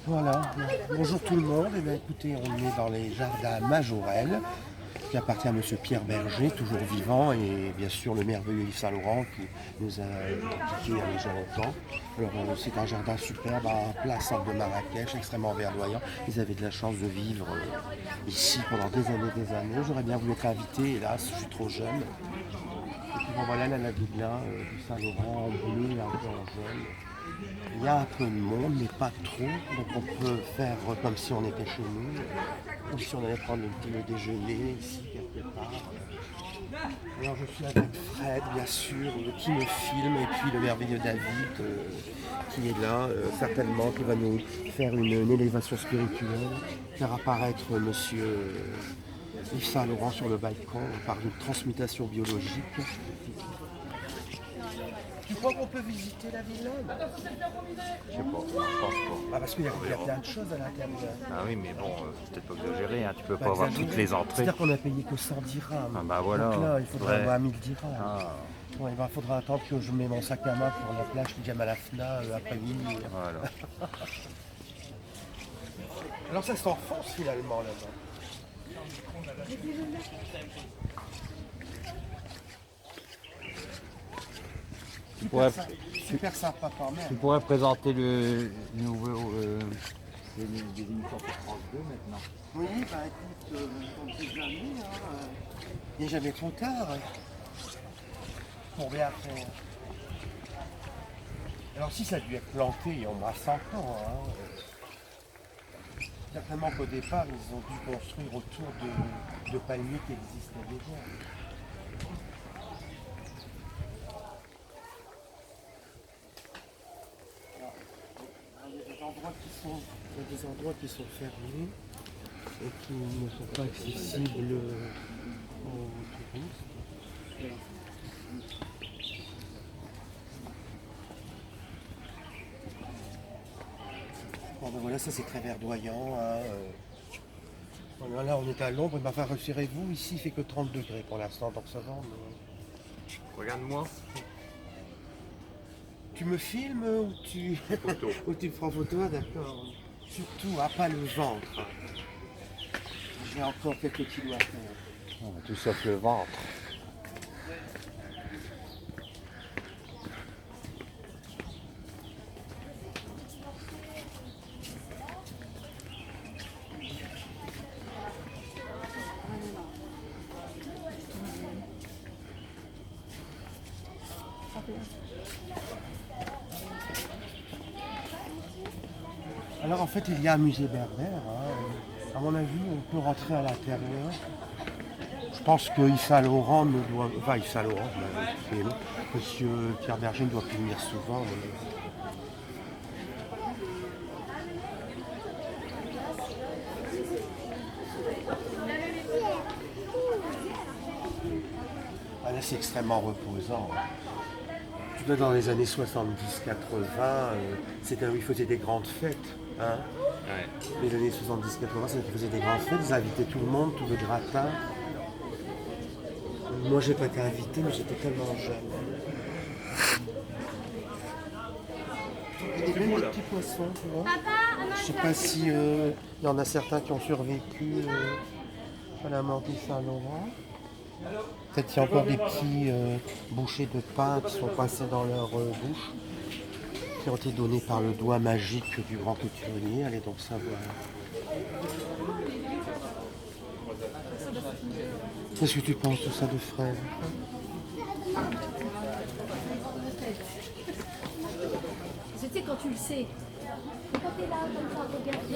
Voilà. Bonjour tout le monde. Eh bien, écoutez, on est dans les jardins Majorelle, qui appartient à M. Pierre Berger, toujours vivant, et bien sûr le merveilleux Yves Saint-Laurent qui nous a quittés il y a déjà longtemps. Alors c'est un jardin superbe, en plein centre de Marrakech, extrêmement verdoyant. Ils avaient de la chance de vivre ici pendant des années. J'aurais bien voulu être invité, hélas, je suis trop jeune. Et puis bon, voilà la villa du Saint-Laurent en bleu et un peu en jaune. Il y a un peu de monde, mais pas trop, donc on peut faire comme si on était chez nous, ou si on allait prendre le déjeuner ici quelque part. Alors je suis avec Fred, bien sûr, qui me filme, et puis le merveilleux David, qui est là, certainement, qui va nous faire une élévation spirituelle, faire apparaître monsieur Yves Saint-Laurent sur le balcon par une transmutation biologique. Tu crois qu'on peut visiter la villa? Je sais pas, je pense pas. Ah, parce qu'il y a plein de choses à l'intérieur. Ah oui, mais bon, faut peut-être pas exagérer, hein. Tu peux pas avoir toutes les entrées. C'est-à-dire qu'on a payé que 100 dirhams. Ah bah voilà. Donc là, il faudra Ouais. avoir 1000 dirhams. Ah, Bon, il faudra attendre que je mets mon sac à main pour la plage qui à la FNA après minuit. voilà. Alors ça s'enfonce finalement là-bas. Ouais. Super sympa quand Tu même. pourrais présenter le nouveau des émissions sur France 2 maintenant. Oui, bah écoute, comme c'est jamais, il n'est jamais trop tard pour bien faire. Alors si ça a dû être planté il y a au moins 100 ans, certainement qu'au départ ils ont dû construire autour de palmiers qui existaient déjà. Alors, il y a des endroits qui sont fermés et qui ne sont pas accessibles aux touristes. Bon, ben voilà, ça c'est très verdoyant. Voilà, là on est à l'ombre, mais enfin rassurez-vous, ici il fait que 30 degrés pour l'instant, donc ça va. Regarde-moi. Tu me filmes ou tu, Photo. ou tu me prends photo? Ah, d'accord. Surtout, pas le ventre. J'ai encore quelques kilos à faire. Tout sauf le ventre. Alors en fait il y a un musée berbère. À mon avis on peut rentrer à l'intérieur. Je pense que Yves Saint-Laurent ne doit. Enfin Yves Saint-Laurent, monsieur Pierre Berger ne doit plus venir souvent. Ah, là c'est extrêmement reposant. Tu vois, dans les années 70-80, c'était où ils faisaient des grandes fêtes. Hein. Ouais. Les années 70-80, c'est qu'ils faisaient des grandes fêtes, ils invitaient tout le monde, tout le gratin. Moi j'ai pas été invité, mais j'étais tellement jeune. Et même les petits poissons, tu vois. Je sais pas si il y en a certains qui ont survécu à la mort d'Yves Saint-Laurent. Peut-être qu'il y a encore des petits bouchées de pain qui sont passés dans leur bouche, qui ont été donnés par le doigt magique du grand couturier. Allez donc savoir. Qu'est-ce que tu penses de ça de Fred? C'était quand tu le sais. Quand t'es là, comme ça, regarde.